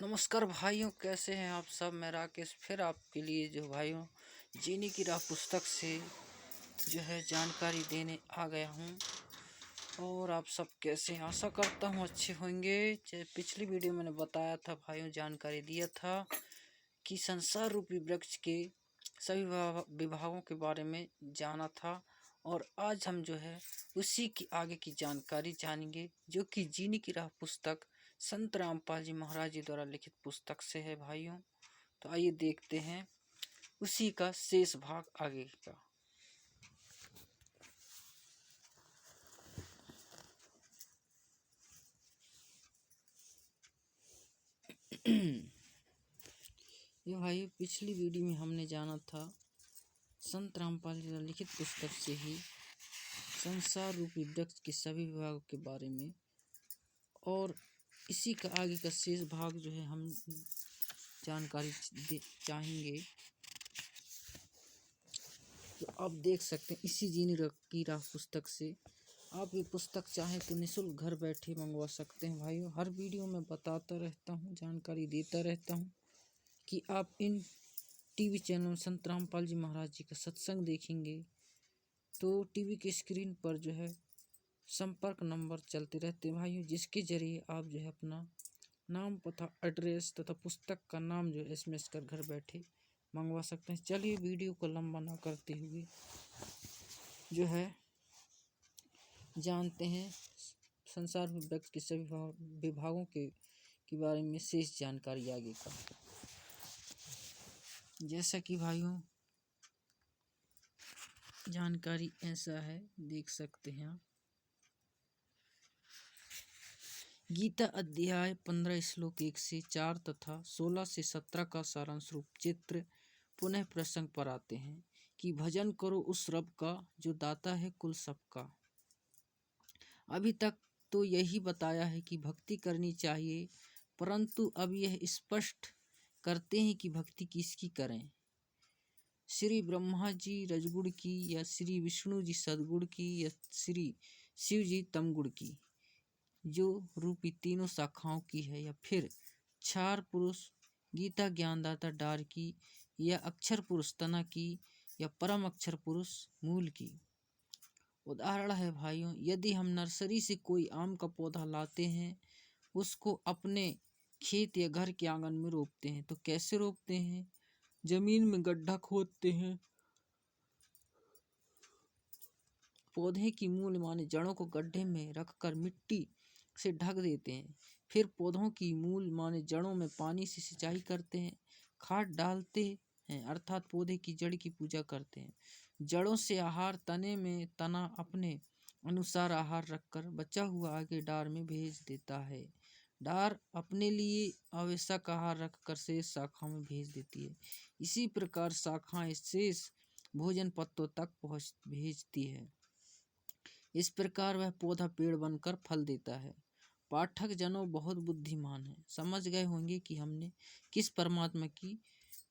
नमस्कार भाइयों, कैसे हैं आप सब। मैं राकेश फिर आपके लिए भाइयों जीने की राह पुस्तक से जानकारी देने आ गया हूं। और आप सब कैसे हैं, आशा करता हूं अच्छे होंगे। पिछली वीडियो मैंने बताया था भाइयों, जानकारी दिया था कि संसार रूपी वृक्ष के सभी विभागों के बारे में जाना था। और आज हम उसी की आगे की जानकारी जानेंगे, जो कि जीने की राह पुस्तक संत रामपाल जी महाराज जी द्वारा लिखित पुस्तक से है भाइयों। तो आइए देखते हैं उसी का शेष भाग आगे का। ये भाई पिछली वीडियो में हमने जाना था संत रामपाल जी द्वारा लिखित पुस्तक से ही संसार रूपी वृक्ष के सभी विभागों के बारे में, और इसी का आगे का शेष भाग हम जानकारी चाहेंगे। तो आप देख सकते हैं इसी जीने की राह पुस्तक से आप ये पुस्तक चाहें तो निःशुल्क घर बैठे मंगवा सकते हैं भाइयों। हर वीडियो में बताता रहता हूँ, जानकारी देता रहता हूँ कि आप इन टीवी चैनल संत रामपाल जी महाराज जी का सत्संग देखेंगे तो टीवी के स्क्रीन पर संपर्क नंबर चलते रहते हैं भाइयों, जिसके जरिए आप अपना नाम, पता, एड्रेस तथा पुस्तक का नाम SMS कर घर बैठे मंगवा सकते हैं। चलिए वीडियो को लंबा ना करते हुए जानते हैं संसार में वृक्ष के सभी विभागों के बारे में शेष जानकारी आगे का। जैसा कि भाइयों जानकारी ऐसा है, देख सकते हैं आप। गीता अध्याय 15 श्लोक 1 से 4 तथा 16 से 17 का सारांश रूप चित्र पुनः प्रसंग पर आते हैं कि भजन करो उस रब का जो दाता है कुल सबका। अभी तक तो यही बताया है कि भक्ति करनी चाहिए, परंतु अब यह स्पष्ट करते हैं कि भक्ति किसकी करें, श्री ब्रह्मा जी रजगुण की या श्री विष्णु जी सदगुण की या श्री शिव जी तमगुण की, जो रूपी तीनों शाखाओं की है, या फिर क्षार पुरुष गीता ज्ञानदाता डार की, या अक्षर पुरुष तना की, या परम अक्षर पुरुष मूल की। उदाहरण है भाइयों, यदि हम नर्सरी से कोई आम का पौधा लाते हैं, उसको अपने खेत या घर के आंगन में रोपते हैं, तो कैसे रोपते हैं? जमीन में गड्ढा खोदते हैं, पौधे की मूल माने जड़ों को गड्ढे में रखकर मिट्टी से ढक देते हैं। फिर पौधों की मूल माने जड़ों में पानी से सिंचाई करते हैं, खाद डालते हैं, अर्थात पौधे की जड़ की पूजा करते हैं। जड़ों से आहार, तने में तना अपने अनुसार आहार रखकर बचा हुआ आगे डार में भेज देता है। डार अपने लिए आवश्यक आहार रखकर शेष शाखाओं में भेज देती है। इसी प्रकार शाखाएं शेष भोजन पत्तों तक भेजती है। इस प्रकार वह पौधा पेड़ बनकर फल देता है। पाठक जनों बहुत बुद्धिमान है, समझ गए होंगे कि हमने किस परमात्मा की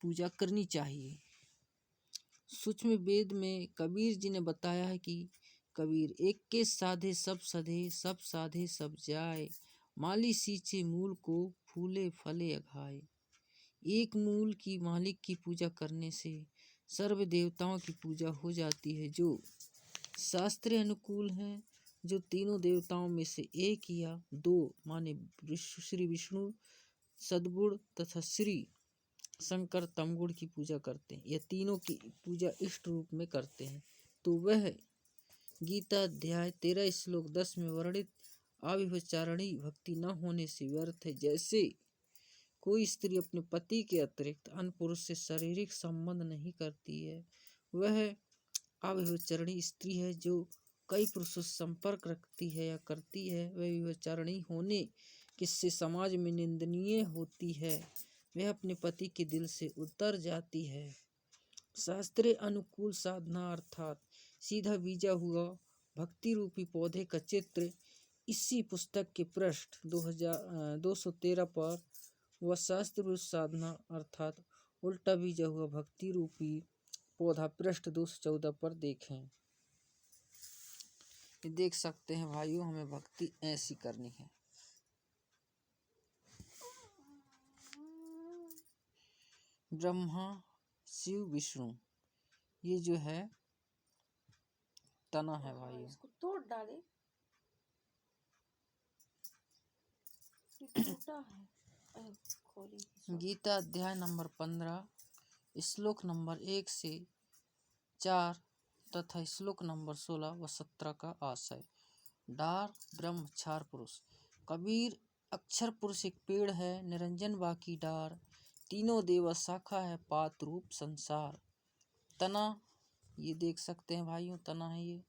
पूजा करनी चाहिए। सूक्ष्म वेद में कबीर जी ने बताया है कि कबीर एक के साधे सब सधे, सब साधे सब जाए, माली सींचे मूल को फूले फले अघाए। एक मूल की मालिक की पूजा करने से सर्व देवताओं की पूजा हो जाती है, जो शास्त्रीय अनुकूल हैं, जो तीनों देवताओं में से एक या दो माने श्री विष्णु सदगुण तथा श्री शंकर तमगुण की पूजा करते हैं, या तीनों की पूजा इष्ट रूप में करते हैं, तो वह गीता अध्याय 13 श्लोक 10 में वर्णित अव्यभिचारिणी भक्ति न होने से व्यर्थ है। जैसे कोई स्त्री अपने पति के अतिरिक्त अन्य पुरुष से शारीरिक संबंध नहीं करती है, वह अव्यभिचारिणी स्त्री है। जो कई पुरुषों से संपर्क रखती है या करती है, वह व्यभिचारिणी होने किससे समाज में निंदनीय होती है, वह अपने पति के दिल से उतर जाती है। शास्त्रीय अनुकूल साधना अर्थात सीधा बीजा हुआ भक्ति रूपी पौधे का चित्र इसी पुस्तक के पृष्ठ 213 पर व शास्त्र साधना अर्थात उल्टा बीजा हुआ भक्ति रूपी पौधा पृष्ठ 214 पर देखें। देख सकते हैं भाइयों, हमें भक्ति ऐसी करनी है। ब्रह्मा शिव विष्णु, ये जो है तना है भाई। इसको तोड़ डाले, टूटा है। गीता अध्याय नंबर 15 श्लोक नंबर 1 से 4 तथा श्लोक नंबर 16 व 17 का आशय। डार ब्रह्म क्षार पुरुष। कबीर अक्षर पुरुष एक पेड़ है, निरंजन बाकी डार, तीनों देव शाखा है, पात रूप संसार। तना ये देख सकते हैं भाइयों, तना है ये,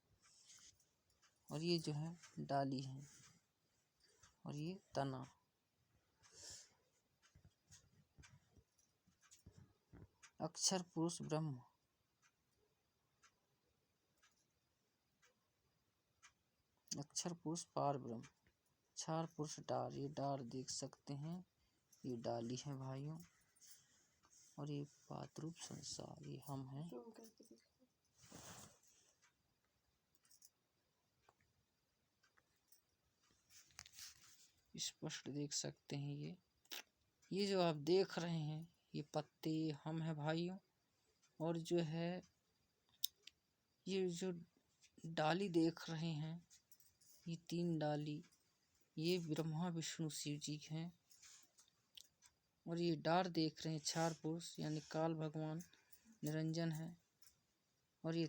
और ये जो है डाली है, और ये तना। अक्षर पुरुष ब्रह्म, अक्षर पुरुष पार ब्रह्म, क्षार पुरुष डार, ये डार देख सकते हैं, ये डाली है भाइयों, और ये पातरूप संसार, ये हम हैं। स्पष्ट देख सकते हैं ये जो आप देख रहे हैं ये पत्ते हम हैं भाइयों, और जो है ये जो डाली देख रहे हैं ये 3 डाली, ये ब्रह्मा विष्णु शिव जी हैं, और ये डार देख रहे हैं क्षार पुरुष यानी काल भगवान निरंजन है, और ये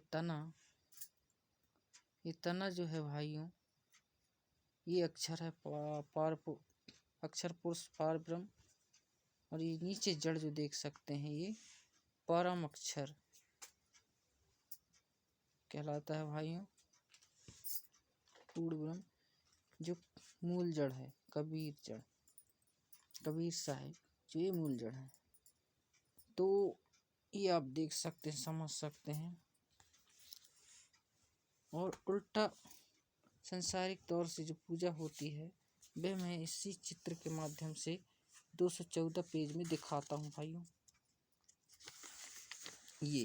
तना जो है भाइयों ये अक्षर है अक्षर पुरुष पार ब्रह्म, और ये नीचे जड़ जो देख सकते हैं ये परम अक्षर कहलाता है भाइयों, पूर्ण ब्रह्म जो मूल जड़ है, कबीर जड़, कबीर साहिब जो ये मूल जड़ है। तो ये आप देख सकते हैं, समझ सकते हैं। और उल्टा संसारिक तौर से जो पूजा होती है वह मैं इसी चित्र के माध्यम से 214 पेज में दिखाता हूँ भाइयों। ये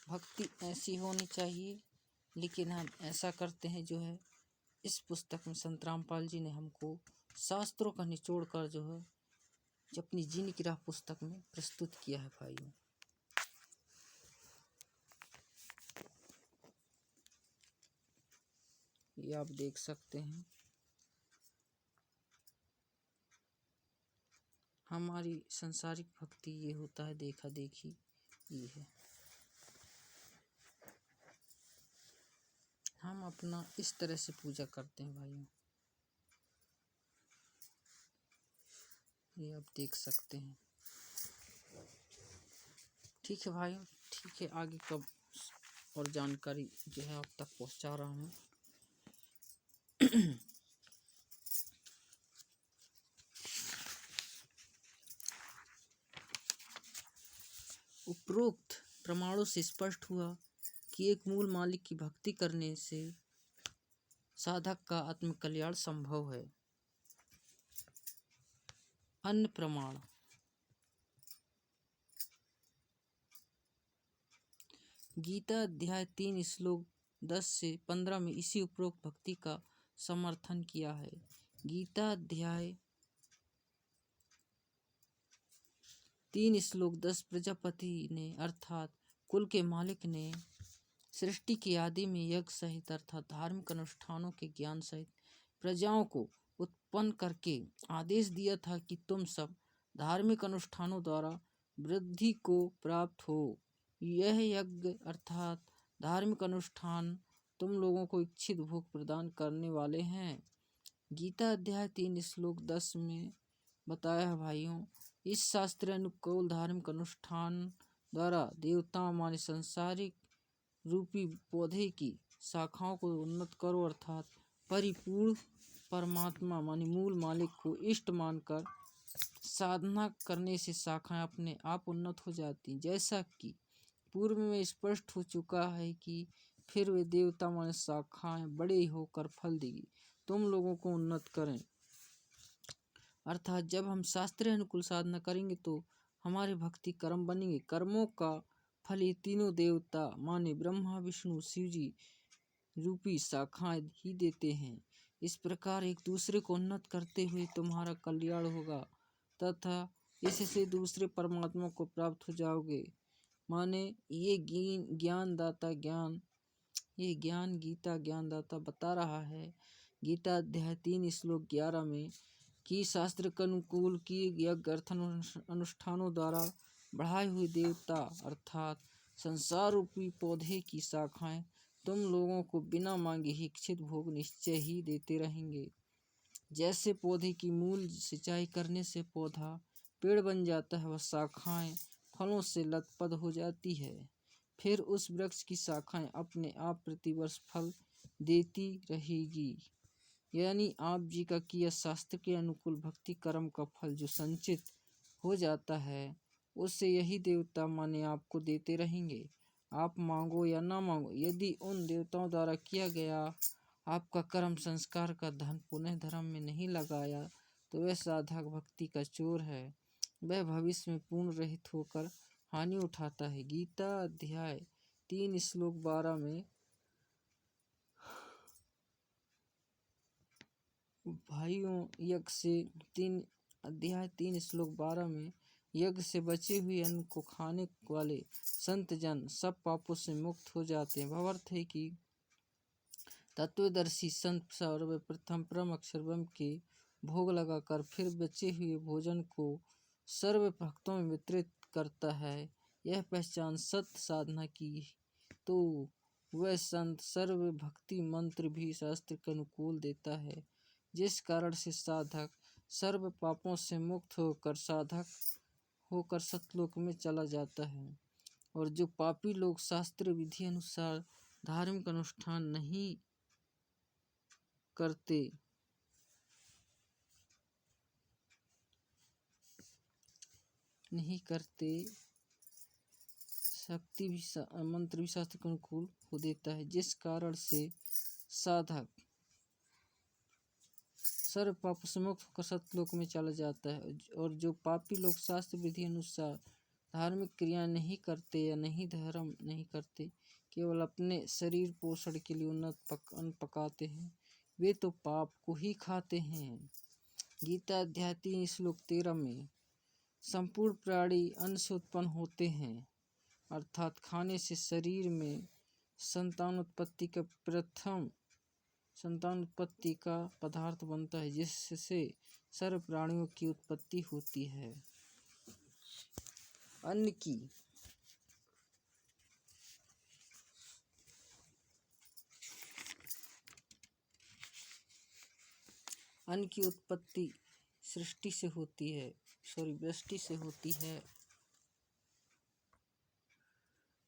भक्ति ऐसी होनी चाहिए, लेकिन हम ऐसा करते हैं जो है इस पुस्तक में संत रामपाल जी ने हमको शास्त्रों का निचोड़ कर जो है जो अपनी जीने की राह पुस्तक में प्रस्तुत किया है भाइयों। ये आप देख सकते हैं, हमारी संसारिक भक्ति ये होता है देखा देखी, ये है हम अपना इस तरह से पूजा करते हैं भाइयों। ये आप देख सकते हैं। ठीक है भाइयों, ठीक है, आगे कब और जानकारी जो है आप तक पहुंचा रहा हूँ। उपरोक्त प्रमाणों से स्पष्ट हुआ कि एक मूल मालिक की भक्ति करने से साधक का आत्मकल्याण संभव है। अन्य प्रमाण। गीता अध्याय 3 श्लोक 10 से 15 में इसी उपरोक्त भक्ति का समर्थन किया है। गीता अध्याय 3 श्लोक 10 प्रजापति ने अर्थात कुल के मालिक ने सृष्टि की आदि में यज्ञ सहित अर्थात धार्मिक अनुष्ठानों के ज्ञान सहित प्रजाओं को उत्पन्न करके आदेश दिया था कि तुम सब धार्मिक अनुष्ठानों द्वारा वृद्धि को प्राप्त हो। यह यज्ञ अर्थात धार्मिक अनुष्ठान तुम लोगों को इच्छित भोग प्रदान करने वाले हैं। गीता अध्याय 3 श्लोक 10 में बताया है भाइयों, इस शास्त्र अनुकूल धार्मिक अनुष्ठान द्वारा देवताओं माने संसारिक रूपी पौधे की शाखाओं को उन्नत करो, अर्थात परिपूर्ण परमात्मा माने मूल मालिक को इष्ट मानकर साधना करने से शाखाएं अपने आप उन्नत हो जाती। जैसा कि पूर्व में स्पष्ट हो चुका है कि फिर वे देवता माने शाखाएं बड़े होकर फल देगी, तुम लोगों को उन्नत करें। अर्थात जब हम शास्त्रीय अनुकूल साधना करेंगे तो हमारे भक्ति कर्म बनेंगे। कर्मों का फल ये तीनों देवता माने ब्रह्मा विष्णु शिव जी रूपी शाखाएं ही देते हैं। इस प्रकार एक दूसरे को उन्नत करते हुए तुम्हारा कल्याण होगा तथा इससे दूसरे परमात्मा को प्राप्त हो जाओगे। माने ये ज्ञान गीता ज्ञानदाता बता रहा है। गीता अध्याय 3 श्लोक 11 में कि शास्त्र के अनुकूल किए यज्ञ अर्थ अनुष्ठानों द्वारा बढ़ाए हुए देवता अर्थात संसार रूपी पौधे की शाखाएं तुम लोगों को बिना मांगे ही इच्छित भोग निश्चय ही देते रहेंगे। जैसे पौधे की मूल सिंचाई करने से पौधा पेड़ बन जाता है, वह शाखाएं फलों से लथपथ हो जाती है। फिर उस वृक्ष की शाखाएं अपने आप प्रतिवर्ष फल देती रहेगी। यानी आप जी का किया शास्त्र के अनुकूल भक्ति कर्म का फल जो संचित हो जाता है, उससे यही देवता माने आपको देते रहेंगे। आप मांगो या ना मांगो, यदि उन देवताओं द्वारा किया गया आपका कर्म संस्कार का धन पुनः धर्म में नहीं लगाया तो वह साधक भक्ति का चोर है। वह भविष्य में पूर्ण रहित होकर हानि उठाता है। गीता अध्याय 3 श्लोक 12 में भाइयों अध्याय 3 श्लोक 12 में यज्ञ से बचे हुए अन्न को खाने वाले संत जन सब पापों से मुक्त हो जाते हैं। भावार्थ है कि तत्वदर्शी संत सर्वप्रथम परम अक्षर ब्रह्म के भोग लगाकर फिर बचे हुए भोजन को सर्व भक्तों में वितरित करता है। यह पहचान सत्य साधना की तो वह संत सर्व भक्ति मंत्र भी शास्त्र के अनुकूल देता है, जिस कारण से साधक सर्व पापों से मुक्त होकर सतलोक में चला जाता है। और जो पापी लोग शास्त्र विधि अनुसार धार्मिक अनुष्ठान नहीं करते शक्ति भी मंत्र भी शास्त्र के अनुकूल हो देता है, जिस कारण से साधक सर्व पाप से मुक्त होकर सतलोक में चला जाता है। और जो पापी लोग शास्त्र विधि अनुसार धार्मिक क्रिया नहीं करते या धर्म नहीं करते, केवल अपने शरीर पोषण के लिए अन्न पकाते हैं, वे तो पाप को ही खाते हैं। गीता अध्याय 3 श्लोक 13 में संपूर्ण प्राणी अन्न से उत्पन्न होते हैं, अर्थात खाने से शरीर में संतान उत्पत्ति का पदार्थ बनता है, जिससे सर्व प्राणियों की उत्पत्ति होती है। अन्न की उत्पत्ति वृष्टि से होती है।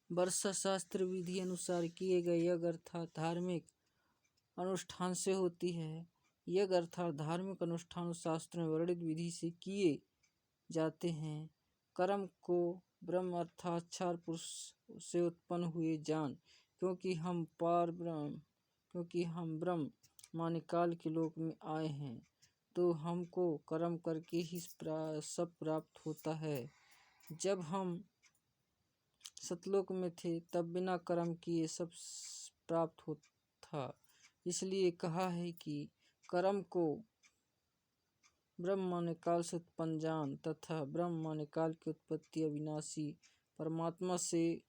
वर्षा शास्त्र विधि अनुसार किए गए यज्ञ अर्थात धार्मिक अनुष्ठान से होती है। यज्ञ अर्थात धार्मिक अनुष्ठान शास्त्रों में वर्णित विधि से किए जाते हैं। कर्म को ब्रह्म अर्थात क्षार पुरुष से उत्पन्न हुए जान, क्योंकि हम ब्रह्म माने काल के लोक में आए हैं, तो हमको कर्म करके ही सब प्राप्त होता है। जब हम सतलोक में थे तब बिना कर्म किए सब प्राप्त होता, इसलिए कहा है कि कर्म को ब्रह्म माने काल से उत्पन्न जान तथा ब्रह्म माने काल की उत्पत्ति अविनाशी परमात्मा से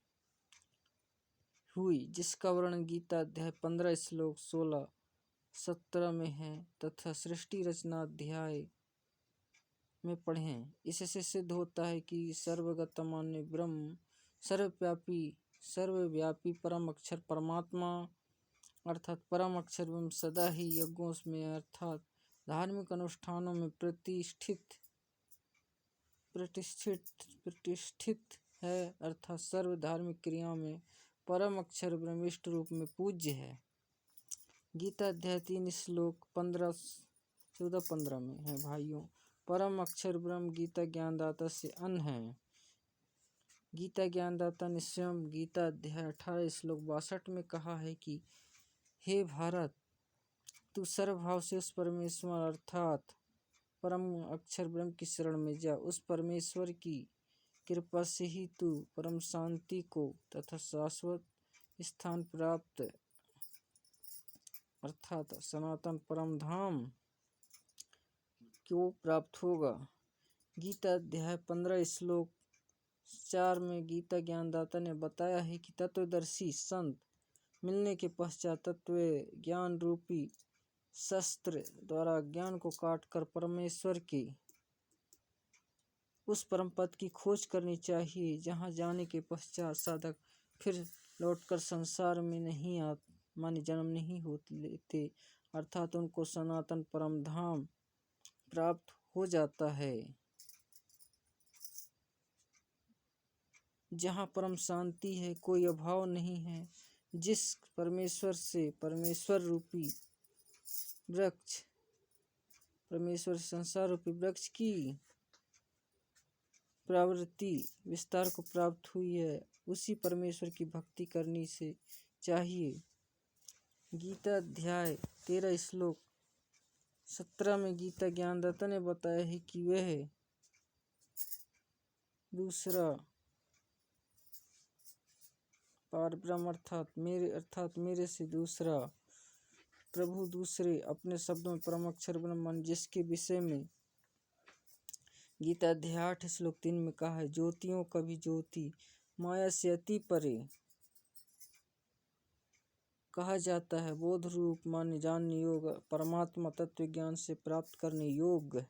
हुई, जिसका वर्णन गीता अध्याय 15 श्लोक 16-17 में है तथा सृष्टि रचना अध्याय में पढ़ें। इससे सिद्ध होता है कि सर्वगत मान्य ब्रह्म सर्वव्यापी परम अक्षर परमात्मा अर्थात परम अक्षर ब्रह्म सदा ही यज्ञों में अर्थात धार्मिक अनुष्ठानों में प्रतिष्ठित है, अर्थात सर्व धार्मिक क्रियाओं में परम अक्षर ब्रह्म इष्ट रूप में पूज्य है। गीता अध्याय 3 श्लोक 14-15 में है। भाइयों, परम अक्षर ब्रह्म गीता ज्ञानदाता से अन्न है। गीता ज्ञानदाता ने स्वयं गीता अध्याय 18 श्लोक 62 में कहा है कि हे भारत, तू सर्वभाव से उस परमेश्वर अर्थात परम अक्षर ब्रह्म की शरण में जा। उस परमेश्वर की कृपा से ही तू परम शांति को तथा शाश्वत स्थान प्राप्त अर्थात सनातन परम धाम को प्राप्त होगा। गीता अध्याय 15 श्लोक 4 में गीता ज्ञानदाता ने बताया है कि तत्वदर्शी संत मिलने के पश्चात तत्व ज्ञान रूपी शस्त्र द्वारा ज्ञान को काटकर परमेश्वर के उस परम पद की खोज करनी चाहिए, जहाँ जाने के पश्चात साधक फिर लौटकर संसार में नहीं माने जन्म नहीं होते लेते, अर्थात उनको सनातन परम धाम प्राप्त हो जाता है, जहाँ परम शांति है, कोई अभाव नहीं है। जिस परमेश्वर से परमेश्वर रूपी वृक्ष परमेश्वर संसार रूपी वृक्ष की प्रवृत्ति विस्तार को प्राप्त हुई है, उसी परमेश्वर की भक्ति करनी से चाहिए। गीता अध्याय 13 श्लोक 17 में गीता ज्ञानदाता ने बताया है कि वह दूसरा पारब्रह्म अर्थात मेरे से दूसरा प्रभु, दूसरे अपने शब्दों में परम अक्षर ब्रह्म, जिसके विषय में गीता अध्याय 8 श्लोक 3 में कहा है, ज्योतियों का भी ज्योति, माया से अति परे कहा जाता है, बोध रूप माने जानने योग्य, परमात्मा तत्व ज्ञान से प्राप्त करने योग्य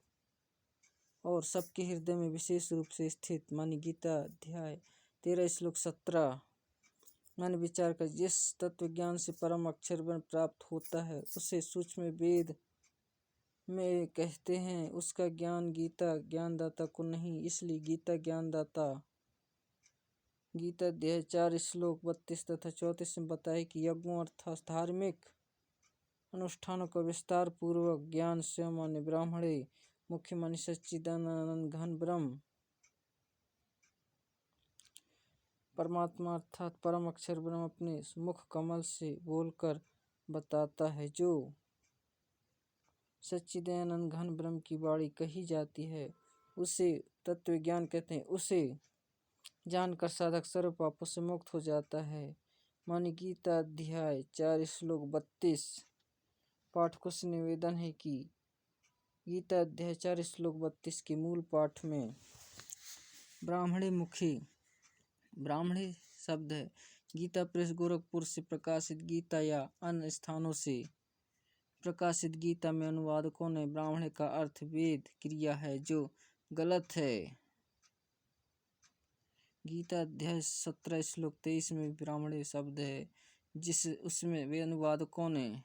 और सबके हृदय में विशेष रूप से स्थित मानी गीता अध्याय 13 श्लोक 17 मन विचार कर जिस तत्व ज्ञान से परम अक्षर बन प्राप्त होता है, उसे सूक्ष्म वेद में कहते हैं। उसका ज्ञान गीता ज्ञानदाता को नहीं, इसलिए गीता ज्ञानदाता गीता अध्याय 4 श्लोक 32 तथा 34 में बताए कि यज्ञों अर्थात धार्मिक अनुष्ठानों का विस्तार पूर्वक ज्ञान से माने ब्राह्मणे मुख्य माने सच्चिदानंद घन ब्रह्म परमात्मा अर्थात परम अक्षर ब्रह्म अपने मुख कमल से बोलकर बताता है। जो सच्चिदानंद घन ब्रह्म की वाणी कही जाती है, उसे तत्व ज्ञान कहते हैं। उसे जानकर साधक सर्व पापों से मुक्त हो जाता है। मानी गीता अध्याय 4 श्लोक 32 पाठकों से निवेदन है कि गीता अध्याय 4 श्लोक 32 के मूल पाठ में ब्राह्मणी शब्द है। गीता प्रेस गोरखपुर से प्रकाशित गीता या अन्य स्थानों से प्रकाशित गीता में अनुवादकों ने ब्राह्मण का अर्थ वेद क्रिया है, जो गलत है। गीता अध्याय 17 श्लोक 23 में ब्राह्मण शब्द है, जिस उसमें वे अनुवादकों ने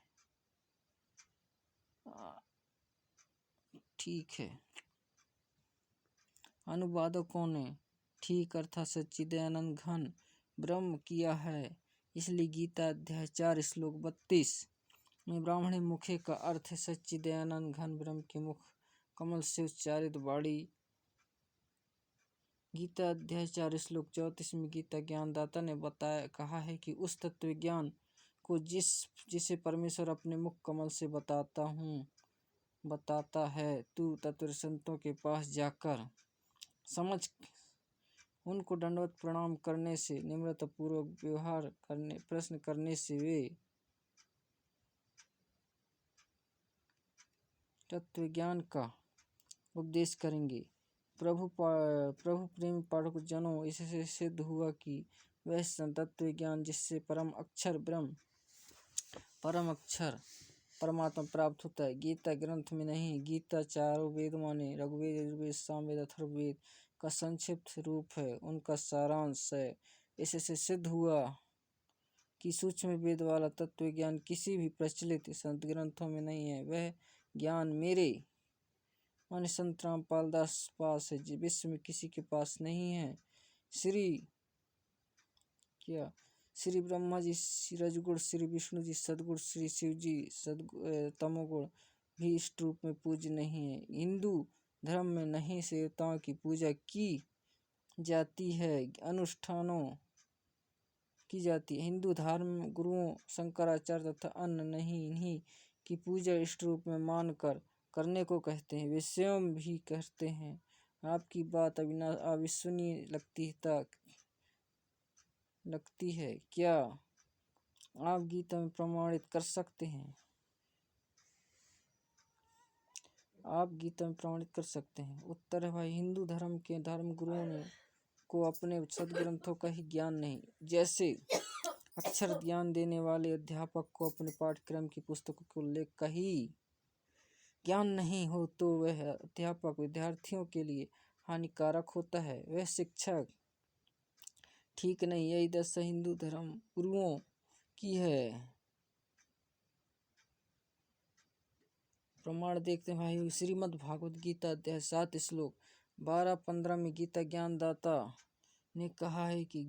ठीक अर्थात सच्चिदानंद घन ब्रह्म किया है। इसलिए गीता अध्याय 4 श्लोक 32 में ब्राह्मणी मुखे का अर्थ है सच्चिदानंद घन ब्रह्म के मुख कमल से उच्चारित वाणी। गीता अध्याय 4 श्लोक 34 में गीता ज्ञानदाता ने कहा है कि उस तत्व ज्ञान को जिसे परमेश्वर अपने मुख कमल से बताता है, तू तत्व संतों के पास जाकर समझ, उनको दंडवत प्रणाम करने से, निम्रता पूर्वक व्यवहार करने, प्रश्न करने से वे तत्व ज्ञान का उपदेश करेंगे। प्रभु प्रेमी पाठक जनों, इससे सिद्ध हुआ कि वह तत्व ज्ञान जिससे परम अक्षर परमात्मा प्राप्त होता है, गीता ग्रंथ में नहीं, गीता चारों वेद माने ऋग्वेद, यजुर्वेद, सामवेद, अथर्ववेद का संक्षिप्त रूप है, उनका सारांश है। इससे सिद्ध हुआ कि सूक्ष्म वेद वाला तत्व ज्ञान किसी भी प्रचलित संत ग्रंथों में नहीं है। वह ज्ञान मेरे माने संत रामपाल दास पास है, विश्व में किसी के पास नहीं है। श्री ब्रह्मा जी रजगुण, श्री विष्णु जी सदगुण, श्री शिव जी तमोगुण भी इष्ट रूप में पूज्य नहीं है। हिंदू धर्म में नहीं देवताओं की पूजा की जाती है, अनुष्ठानों की जाती है। हिंदू धर्म गुरुओं शंकराचार्य तथा अन्य नहीं की पूजा इष्ट रूप में मानकर करने को कहते हैं। वे स्वयं भी कहते हैं, आपकी बात अविश्वसनीय लगती है, क्या आप गीता में प्रमाणित कर सकते हैं? आप गीता में प्रमाणित कर सकते हैं? उत्तर है भाई, हिंदू धर्म के धर्म गुरुओं को अपने सदग्रंथों का ही ज्ञान नहीं, जैसे अक्षर ज्ञान देने वाले अध्यापक को अपने पाठ्यक्रम की पुस्तकों को लेकर का ही ज्ञान नहीं हो तो वह अध्यापक विद्यार्थियों के लिए हानिकारक होता है, वह शिक्षक ठीक नहीं। यही दशा हिंदू धर्म गुरुओं की है। प्रमाण देखते हैं भाई, श्रीमद् भागवत गीता अध्याय 7 श्लोक 12-15 में गीता ज्ञानदाता ने कहा है कि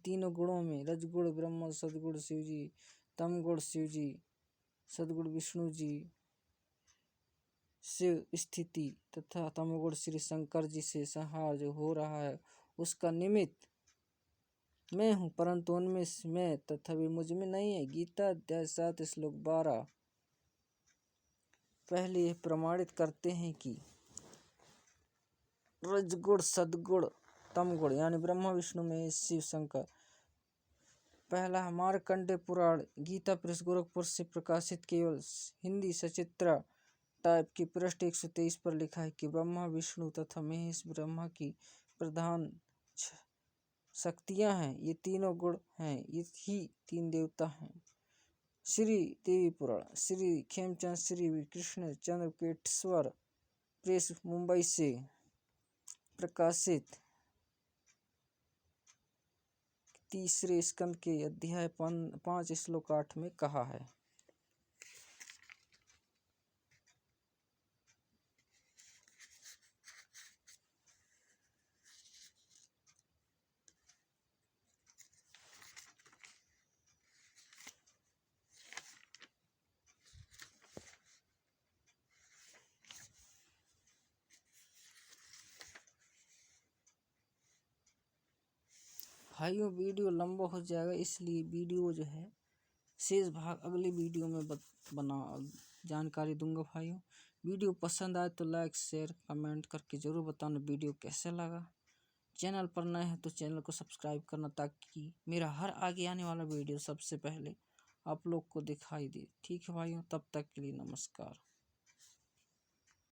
तीनों गुणों में रजगुण ब्रह्मा, सदगुण शिव जी, तमगुण शिव जी, सदगुण विष्णु जी से स्थिति तथा तमगुण श्री शंकर जी से संहार जो हो रहा है उसका निमित्त मैं हूँ, परंतु उनमें मैं तथा वे मुझ में नहीं है। गीता अध्याय 7 श्लोक 12 पहले यह प्रमाणित करते हैं कि रजगुण सदगुण तमगुण यानी ब्रह्मा विष्णु में शिव शंकर। पहला मार्कंडेय पुराण गीता प्रेस गोरखपुर से प्रकाशित केवल हिंदी सचित्रा टाइप की पृष्ठ 123 पर लिखा है कि ब्रह्मा विष्णु तथा महेश ब्रह्मा की प्रधान शक्तियां हैं, ये तीनों गुण हैं, ये ही तीन देवता हैं। श्री देवी पुराण श्री खेमचंद श्री कृष्ण चंद्र केटेश्वर प्रेस मुंबई से प्रकाशित 3 स्कंद के अध्याय 5 श्लोक 8 में कहा है। भाइयों वीडियो लंबा हो जाएगा, इसलिए वीडियो जो है शेष भाग अगले वीडियो में बना जानकारी दूंगा। भाइयों वीडियो पसंद आए तो लाइक शेयर कमेंट करके ज़रूर बताना वीडियो कैसा लगा। चैनल पर नए हैं तो चैनल को सब्सक्राइब करना ताकि मेरा हर आगे आने वाला वीडियो सबसे पहले आप लोग को दिखाई दे। ठीक है भाइयों, तब तक के लिए नमस्कार।